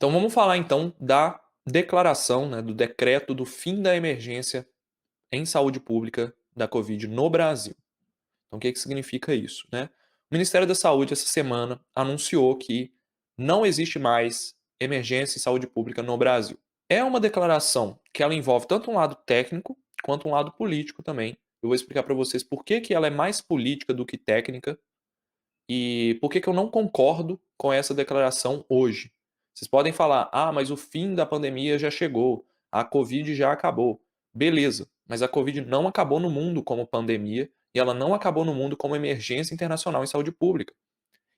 Então vamos falar então da declaração, né, do decreto do fim da emergência em saúde pública da Covid no Brasil. Então o que que significa isso, né? O Ministério da Saúde essa semana anunciou que não existe mais emergência em saúde pública no Brasil. É uma declaração que ela envolve tanto um lado técnico quanto um lado político também. Eu vou explicar para vocês por que que ela é mais política do que técnica e por que que eu não concordo com essa declaração hoje. Vocês podem falar: "Ah, mas o fim da pandemia já chegou, a Covid já acabou". Beleza, mas a Covid não acabou no mundo como pandemia e ela não acabou no mundo como emergência internacional em saúde pública.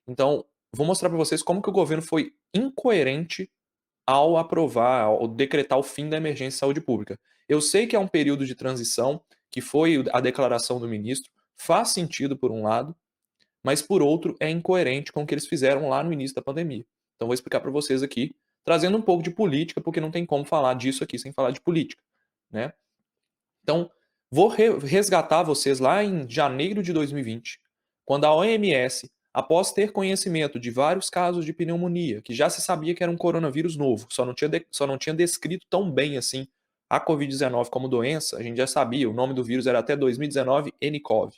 Então, vou mostrar para vocês como que o governo foi incoerente ao aprovar, ao decretar o fim da emergência em saúde pública. Eu sei que é um período de transição, que foi a declaração do ministro, faz sentido por um lado, mas por outro é incoerente com o que eles fizeram lá no início da pandemia. Então vou explicar para vocês aqui, trazendo um pouco de política, porque não tem como falar disso aqui sem falar de política, né. Então, vou resgatar vocês lá em janeiro de 2020, quando a OMS, após ter conhecimento de vários casos de pneumonia, que já se sabia que era um coronavírus novo, só não tinha descrito tão bem assim a Covid-19 como doença, a gente já sabia, o nome do vírus era até 2019 nCoV.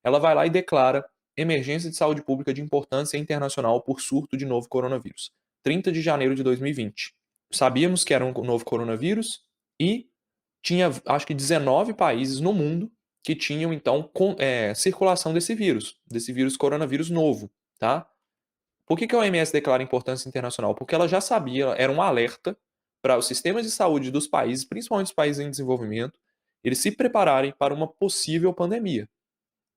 Ela vai lá e declara emergência de saúde pública de importância internacional por surto de novo coronavírus. 30 de janeiro de 2020. Sabíamos que era um novo coronavírus e tinha, acho que 19 países no mundo que tinham, então, circulação desse vírus coronavírus novo, tá? Por que que a OMS declara importância internacional? Porque ela já sabia, era um alerta para os sistemas de saúde dos países, principalmente os países em desenvolvimento, eles se prepararem para uma possível pandemia.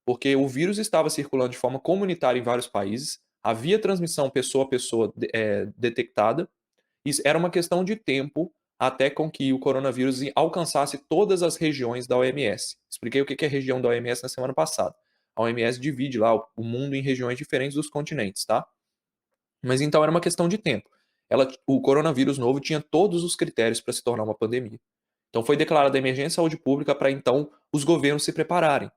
Porque o vírus estava circulando de forma comunitária em vários países, havia transmissão pessoa a pessoa detectada, e era uma questão de tempo até com que o coronavírus alcançasse todas as regiões da OMS. Expliquei o que é região da OMS na semana passada. A OMS divide lá o mundo em regiões diferentes dos continentes, tá? Mas então era uma questão de tempo. O coronavírus novo tinha todos os critérios para se tornar uma pandemia. Então foi declarada emergência de saúde pública para então os governos se prepararem.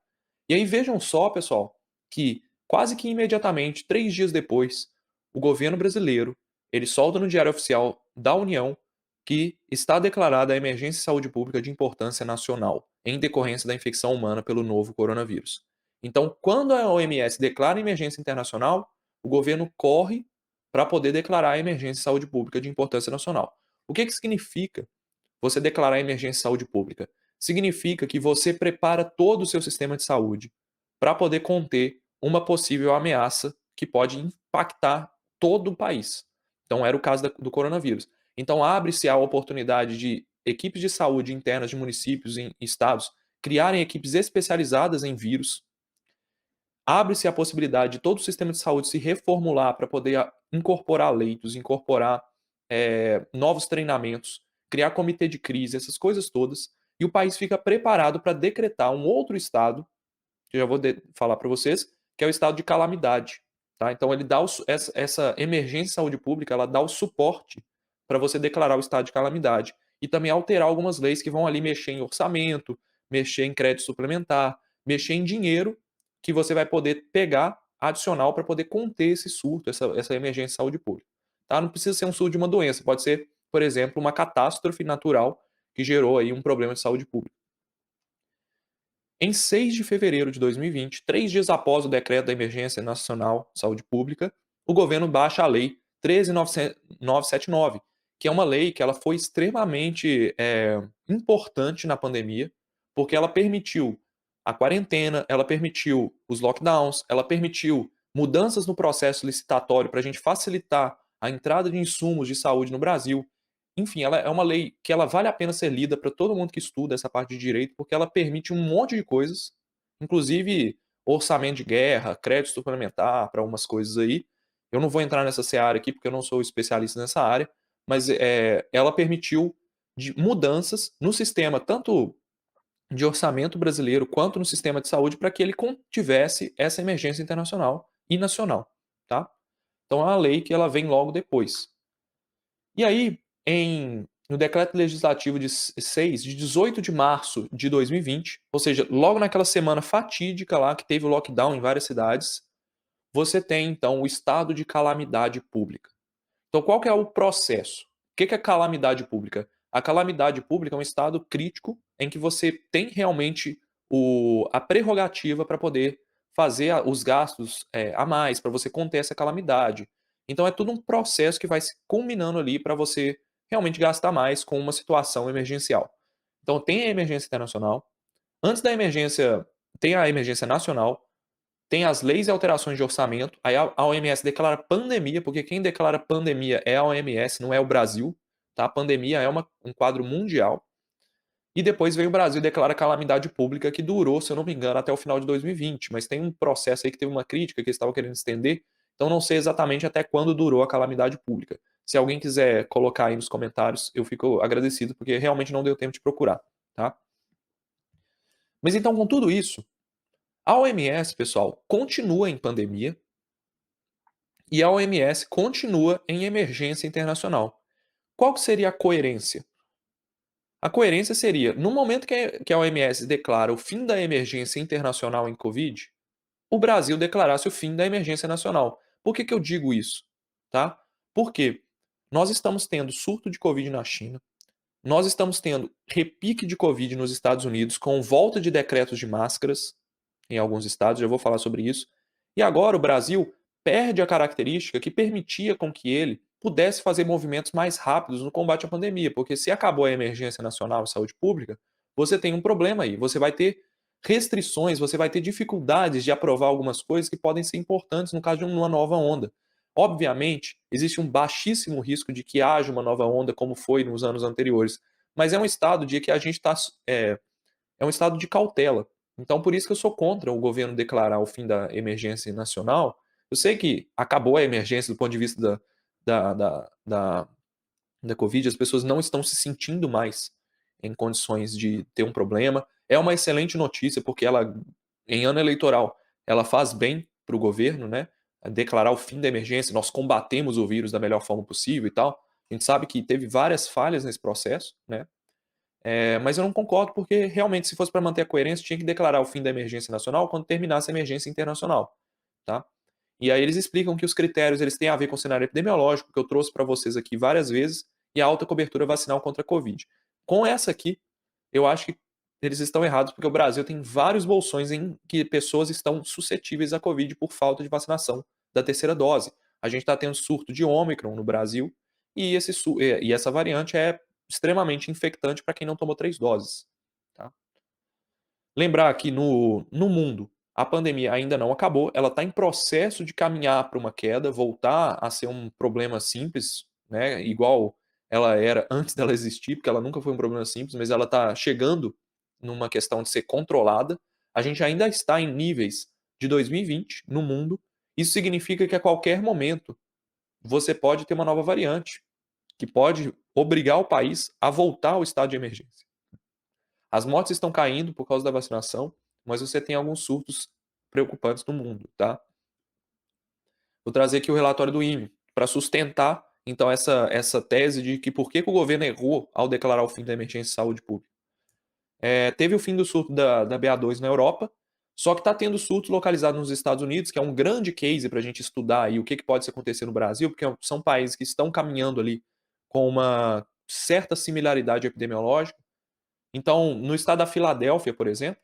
E aí vejam só, pessoal, que quase que imediatamente, 3 dias depois, o governo brasileiro, ele solta no Diário Oficial da União que está declarada a emergência de saúde pública de importância nacional, em decorrência da infecção humana pelo novo coronavírus. Então, quando a OMS declara emergência internacional, o governo corre para poder declarar a emergência de saúde pública de importância nacional. O que que significa você declarar emergência de saúde pública? Significa que você prepara todo o seu sistema de saúde para poder conter uma possível ameaça que pode impactar todo o país. Então era o caso do coronavírus. Então abre-se a oportunidade de equipes de saúde internas de municípios e estados criarem equipes especializadas em vírus. Abre-se a possibilidade de todo o sistema de saúde se reformular para poder incorporar leitos, incorporar novos treinamentos, criar comitê de crise, essas coisas todas, e o país fica preparado para decretar um outro estado, que eu já vou falar para vocês, que é o estado de calamidade. Tá? Então ele dá essa emergência de saúde pública, ela dá o suporte para você declarar o estado de calamidade e também alterar algumas leis que vão ali mexer em orçamento, mexer em crédito suplementar, mexer em dinheiro que você vai poder pegar adicional para poder conter esse surto, essa emergência de saúde pública. Tá? Não precisa ser um surto de uma doença, pode ser, por exemplo, uma catástrofe natural que gerou aí um problema de saúde pública. Em 6 de fevereiro de 2020, 3 dias após o decreto da Emergência Nacional de Saúde Pública, o governo baixa a Lei 13.979, que é uma lei que ela foi extremamente importante na pandemia, porque ela permitiu a quarentena, ela permitiu os lockdowns, ela permitiu mudanças no processo licitatório para a gente facilitar a entrada de insumos de saúde no Brasil. Enfim, ela é uma lei que ela vale a pena ser lida para todo mundo que estuda essa parte de direito, porque ela permite um monte de coisas, inclusive orçamento de guerra, crédito suplementar para umas coisas aí. Eu não vou entrar nessa seara aqui, porque eu não sou especialista nessa área, mas ela permitiu mudanças no sistema, tanto de orçamento brasileiro quanto no sistema de saúde, para que ele contivesse essa emergência internacional e nacional, tá? Então é uma lei que ela vem logo depois. E aí, no decreto legislativo de 18 de março de 2020, ou seja, logo naquela semana fatídica lá que teve o lockdown em várias cidades, você tem então o estado de calamidade pública. Então qual que é o processo? O que que é calamidade pública? A calamidade pública é um estado crítico em que você tem realmente a prerrogativa para poder fazer os gastos a mais, para você conter essa calamidade. Então é tudo um processo que vai se culminando ali para você realmente gastar mais com uma situação emergencial. Então tem a emergência internacional, antes da emergência tem a emergência nacional, tem as leis e alterações de orçamento, aí a OMS declara pandemia, porque quem declara pandemia é a OMS, não é o Brasil, tá? A pandemia é um quadro mundial. E depois veio o Brasil e declara calamidade pública, que durou, se eu não me engano, até o final de 2020. Mas tem um processo aí que teve uma crítica que eles estavam querendo estender, então não sei exatamente até quando durou a calamidade pública. Se alguém quiser colocar aí nos comentários, eu fico agradecido, porque realmente não deu tempo de procurar, tá? Mas então, com tudo isso, a OMS, pessoal, continua em pandemia e a OMS continua em emergência internacional. Qual que seria a coerência? A coerência seria, no momento que a OMS declara o fim da emergência internacional em Covid, o Brasil declarasse o fim da emergência nacional. Por que que eu digo isso? Tá? Porque nós estamos tendo surto de Covid na China, nós estamos tendo repique de Covid nos Estados Unidos, com volta de decretos de máscaras em alguns estados, já vou falar sobre isso. E agora o Brasil perde a característica que permitia com que ele pudesse fazer movimentos mais rápidos no combate à pandemia, porque se acabou a emergência nacional de saúde pública, você tem um problema aí, você vai ter restrições, você vai ter dificuldades de aprovar algumas coisas que podem ser importantes no caso de uma nova onda. Obviamente, existe um baixíssimo risco de que haja uma nova onda, como foi nos anos anteriores, mas é um estado de que a gente está. É um estado de cautela. Então, por isso que eu sou contra o governo declarar o fim da emergência nacional. Eu sei que acabou a emergência do ponto de vista da, da, da, da Covid, as pessoas não estão se sentindo mais em condições de ter um problema. É uma excelente notícia, porque ela, em ano eleitoral, ela faz bem para o governo, né? Declarar o fim da emergência, nós combatemos o vírus da melhor forma possível e tal. A gente sabe que teve várias falhas nesse processo, né? Mas eu não concordo, porque realmente, se fosse para manter a coerência, tinha que declarar o fim da emergência nacional quando terminasse a emergência internacional, tá? E aí eles explicam que os critérios eles têm a ver com o cenário epidemiológico, que eu trouxe para vocês aqui várias vezes, e a alta cobertura vacinal contra a Covid. Com essa aqui, eu acho que eles estão errados, porque o Brasil tem vários bolsões em que pessoas estão suscetíveis à Covid por falta de vacinação da terceira dose. A gente está tendo surto de Ômicron no Brasil, e essa variante é extremamente infectante para quem não tomou 3 doses. Tá? Lembrar que no mundo a pandemia ainda não acabou, ela está em processo de caminhar para uma queda, voltar a ser um problema simples, né, igual ela era antes dela existir, porque ela nunca foi um problema simples, mas ela está chegando numa questão de ser controlada. A gente ainda está em níveis de 2020 no mundo. Isso significa que a qualquer momento você pode ter uma nova variante, que pode obrigar o país a voltar ao estado de emergência. As mortes estão caindo por causa da vacinação, mas você tem alguns surtos preocupantes no mundo, tá? Vou trazer aqui o relatório do INME para sustentar, então, essa tese de que por que o governo errou ao declarar o fim da emergência de saúde pública. Teve o fim do surto da BA2 na Europa, só que está tendo surtos localizados nos Estados Unidos, que é um grande case para a gente estudar aí o que pode acontecer no Brasil, porque são países que estão caminhando ali com uma certa similaridade epidemiológica. Então, no estado da Filadélfia, por exemplo,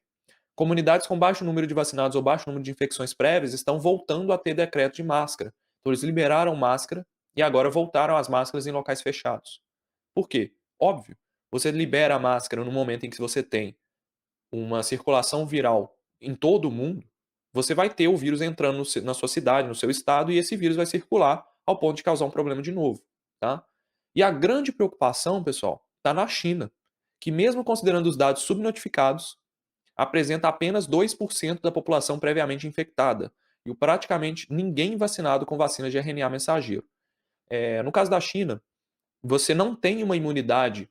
comunidades com baixo número de vacinados ou baixo número de infecções prévias estão voltando a ter decreto de máscara. Então, eles liberaram máscara e agora voltaram as máscaras em locais fechados. Por quê? Óbvio, você libera a máscara no momento em que você tem uma circulação viral em todo o mundo, você vai ter o vírus entrando na sua cidade, no seu estado, e esse vírus vai circular ao ponto de causar um problema de novo. Tá? E a grande preocupação, pessoal, está na China, que mesmo considerando os dados subnotificados, apresenta apenas 2% da população previamente infectada e praticamente ninguém vacinado com vacina de RNA mensageiro. No caso da China, você não tem uma imunidade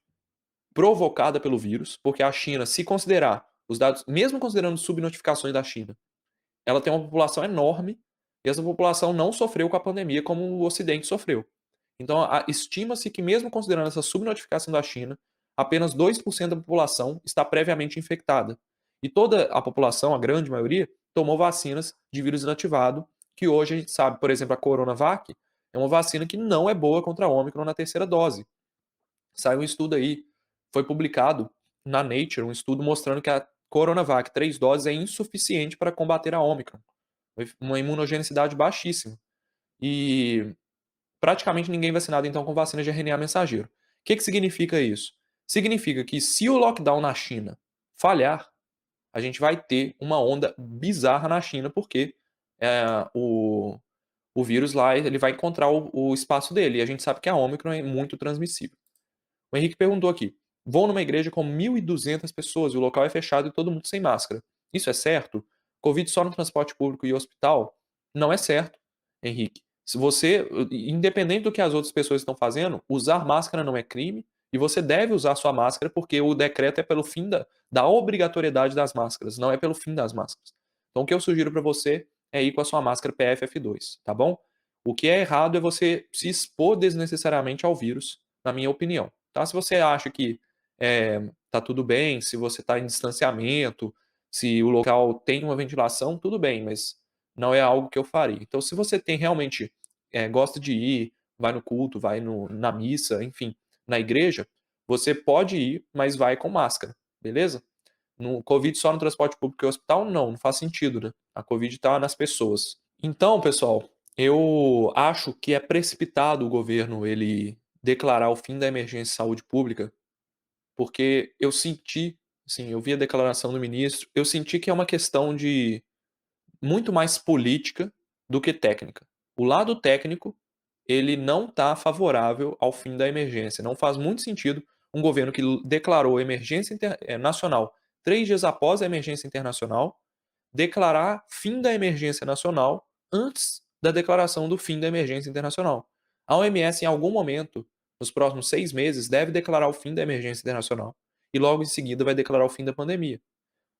provocada pelo vírus, porque a China, se considerar os dados, mesmo considerando subnotificações da China, ela tem uma população enorme e essa população não sofreu com a pandemia como o Ocidente sofreu. Então, estima-se que, mesmo considerando essa subnotificação da China, apenas 2% da população está previamente infectada. E toda a população, a grande maioria, tomou vacinas de vírus inativado, que hoje a gente sabe, por exemplo, a Coronavac é uma vacina que não é boa contra a Ômicron na terceira dose. Saiu um estudo aí, foi publicado na Nature, um estudo mostrando que a Coronavac 3 doses é insuficiente para combater a Ômicron, uma imunogenicidade baixíssima. E praticamente ninguém vacinado então com vacina de RNA mensageiro. O que significa isso? Significa que se o lockdown na China falhar, a gente vai ter uma onda bizarra na China, porque o vírus lá ele vai encontrar o espaço dele, e a gente sabe que a Ômicron é muito transmissível. O Henrique perguntou aqui: vou numa igreja com 1.200 pessoas e o local é fechado e todo mundo sem máscara. Isso é certo? Covid só no transporte público e hospital? Não é certo, Henrique. Se você, independente do que as outras pessoas estão fazendo, usar máscara não é crime e você deve usar sua máscara porque o decreto é pelo fim da obrigatoriedade das máscaras, não é pelo fim das máscaras. Então o que eu sugiro para você é ir com a sua máscara PFF2, tá bom? O que é errado é você se expor desnecessariamente ao vírus, na minha opinião. Tá? Se você acha que tá tudo bem, se você está em distanciamento, se o local tem uma ventilação, tudo bem, mas não é algo que eu faria. Então, se você tem realmente gosta de ir, vai no culto, vai na missa, enfim, na igreja, você pode ir, mas vai com máscara, beleza? No Covid só no transporte público e hospital, não faz sentido, né? A Covid está nas pessoas. Então, pessoal, eu acho que é precipitado o governo ele declarar o fim da emergência de saúde pública, porque eu senti, assim, eu vi a declaração do ministro, eu senti que é uma questão de muito mais política do que técnica. O lado técnico, ele não está favorável ao fim da emergência. Não faz muito sentido um governo que declarou emergência nacional 3 dias após a emergência internacional declarar fim da emergência nacional antes da declaração do fim da emergência internacional. A OMS, em algum momento, nos próximos 6 meses, deve declarar o fim da emergência internacional e logo em seguida vai declarar o fim da pandemia.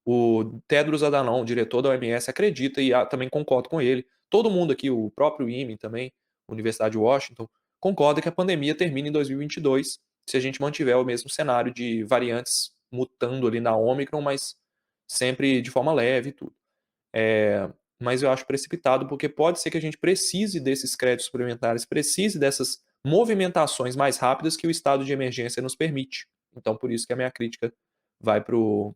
O Tedros Adhanom, diretor da OMS, acredita e também concordo com ele. Todo mundo aqui, o próprio IME também, Universidade de Washington, concorda que a pandemia termina em 2022 se a gente mantiver o mesmo cenário de variantes mutando ali na Omicron, mas sempre de forma leve e tudo. Mas eu acho precipitado porque pode ser que a gente precise desses créditos suplementares, precise dessas movimentações mais rápidas que o estado de emergência nos permite. Então, por isso que a minha crítica vai para o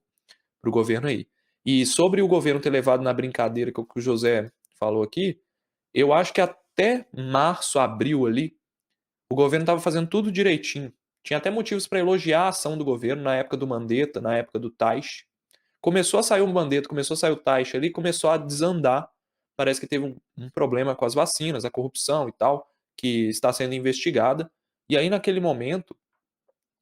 governo aí. E sobre o governo ter levado na brincadeira que o José falou aqui, eu acho que até março, abril ali, o governo estava fazendo tudo direitinho. Tinha até motivos para elogiar a ação do governo na época do Mandetta, na época do Taish. Começou a sair o Mandetta, começou a sair o Taish ali, começou a desandar. Parece que teve um problema com as vacinas, a corrupção e tal, que está sendo investigada. E aí, naquele momento,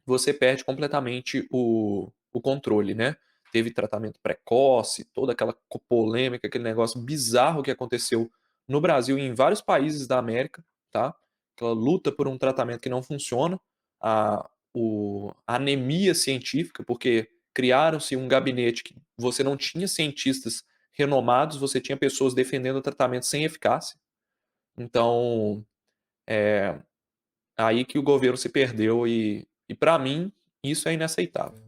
você perde completamente o controle, né? Teve tratamento precoce, toda aquela polêmica, aquele negócio bizarro que aconteceu no Brasil e em vários países da América, tá? Aquela luta por um tratamento que não funciona, a anemia científica, porque criaram-se um gabinete que você não tinha cientistas renomados, você tinha pessoas defendendo o tratamento sem eficácia. Então, é aí que o governo se perdeu e para mim isso é inaceitável.